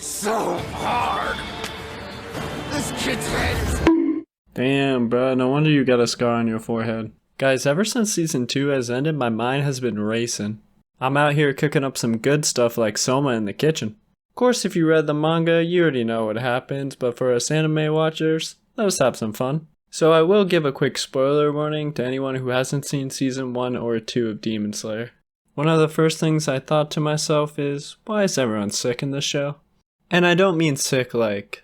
So hard. This kid's head is... Damn, bro, no wonder you got a scar on your forehead. Guys, ever since season 2 has ended, my mind has been racing. I'm out here cooking up some good stuff like Soma in the kitchen. Of course, if you read the manga, you already know what happens, but for us anime watchers, let us have some fun. So I will give a quick spoiler warning to anyone who hasn't seen season 1 or 2 of Demon Slayer. One of the first things I thought to myself is, why is everyone sick in this show? And I don't mean sick like...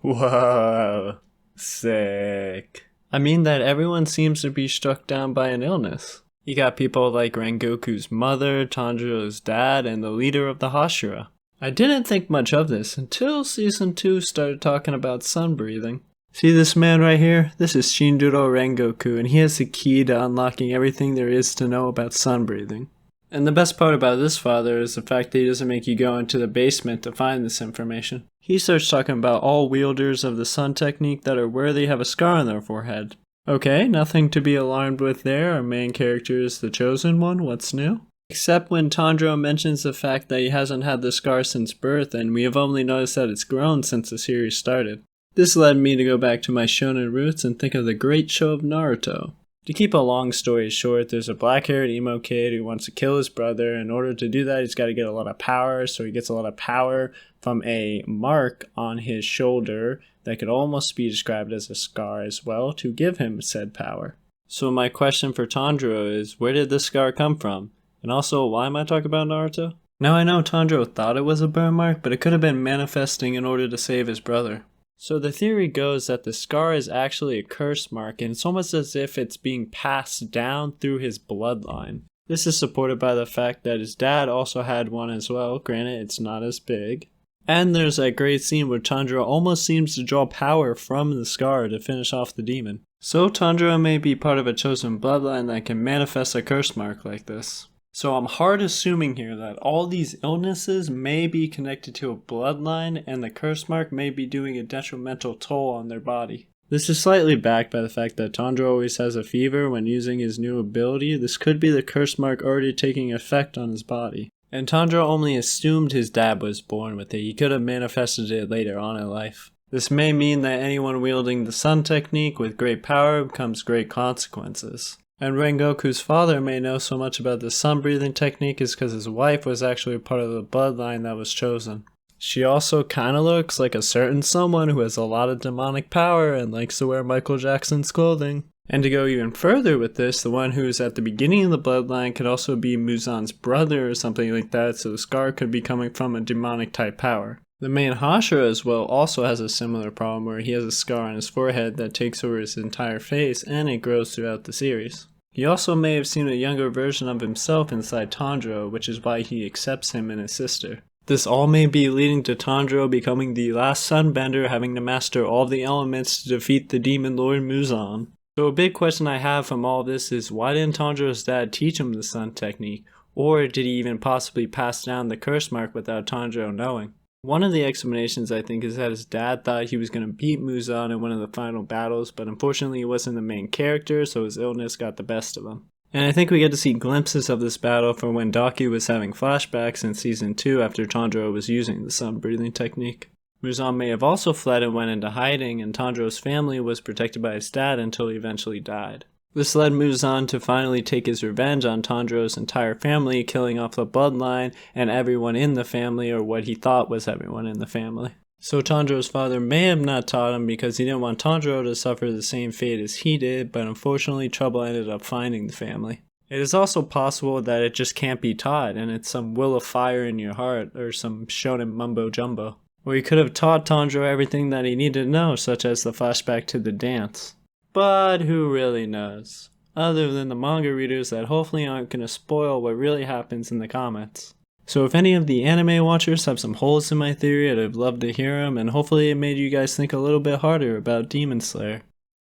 Whoa, sick. I mean that everyone seems to be struck down by an illness. You got people like Rengoku's mother, Tanjiro's dad, and the leader of the Hashira. I didn't think much of this until season 2 started talking about sun breathing. See this man right here? This is Shinjiro Rengoku, and he has the key to unlocking everything there is to know about sun breathing. And the best part about this father is the fact that he doesn't make you go into the basement to find this information. He starts talking about all wielders of the sun technique that are worthy have a scar on their forehead. Okay, nothing to be alarmed with there, our main character is the chosen one, what's new? Except when Tanjiro mentions the fact that he hasn't had the scar since birth, and we have only noticed that it's grown since the series started. This led me to go back to my shonen roots and think of the great show of Naruto. To keep a long story short, there's a black-haired emo kid who wants to kill his brother. In order to do that, he's got to get a lot of power, so he gets a lot of power from a mark on his shoulder that could almost be described as a scar as well to give him said power. So my question for Tanjiro is, where did this scar come from? And also, why am I talking about Naruto? Now I know Tanjiro thought it was a burn mark, but it could have been manifesting in order to save his brother. So the theory goes that the scar is actually a curse mark, and it's almost as if it's being passed down through his bloodline. This is supported by the fact that his dad also had one as well, granted it's not as big. And there's that great scene where Tanjiro almost seems to draw power from the scar to finish off the demon. So Tanjiro may be part of a chosen bloodline that can manifest a curse mark like this. So I'm hard assuming here that all these illnesses may be connected to a bloodline and the curse mark may be doing a detrimental toll on their body. This is slightly backed by the fact that Tanjiro always has a fever when using his new ability. This could be the curse mark already taking effect on his body. And Tanjiro only assumed his dad was born with it. He could have manifested it later on in life. This may mean that anyone wielding the sun technique with great power becomes great consequences. And Rengoku's father may know so much about the sun breathing technique is because his wife was actually part of the bloodline that was chosen. She also kinda looks like a certain someone who has a lot of demonic power and likes to wear Michael Jackson's clothing. And to go even further with this, the one who's at the beginning of the bloodline could also be Muzan's brother or something like that, so the scar could be coming from a demonic type power. The main Hashira as well also has a similar problem where he has a scar on his forehead that takes over his entire face and it grows throughout the series. He also may have seen a younger version of himself inside Tanjiro, which is why he accepts him and his sister. This all may be leading to Tanjiro becoming the last sunbender, having to master all the elements to defeat the demon lord Muzan. So a big question I have from all this is, why didn't Tanjiro's dad teach him the sun technique? Or did he even possibly pass down the curse mark without Tanjiro knowing? One of the explanations I think is that his dad thought he was going to beat Muzan in one of the final battles, but unfortunately he wasn't the main character, so his illness got the best of him. And I think we get to see glimpses of this battle from when Daki was having flashbacks in season 2 after Tanjiro was using the sun breathing technique. Muzan may have also fled and went into hiding, and Tanjiro's family was protected by his dad until he eventually died. This led Muzan to finally take his revenge on Tanjiro's entire family, killing off the bloodline and everyone in the family, or what he thought was everyone in the family. So Tanjiro's father may have not taught him because he didn't want Tanjiro to suffer the same fate as he did, but unfortunately trouble ended up finding the family. It is also possible that it just can't be taught and it's some will of fire in your heart or some shonen mumbo jumbo. Or he could have taught Tanjiro everything that he needed to know, such as the flashback to the dance. But who really knows? Other than the manga readers that hopefully aren't going to spoil what really happens in the comments. So if any of the anime watchers have some holes in my theory, I'd love to hear them, and hopefully it made you guys think a little bit harder about Demon Slayer.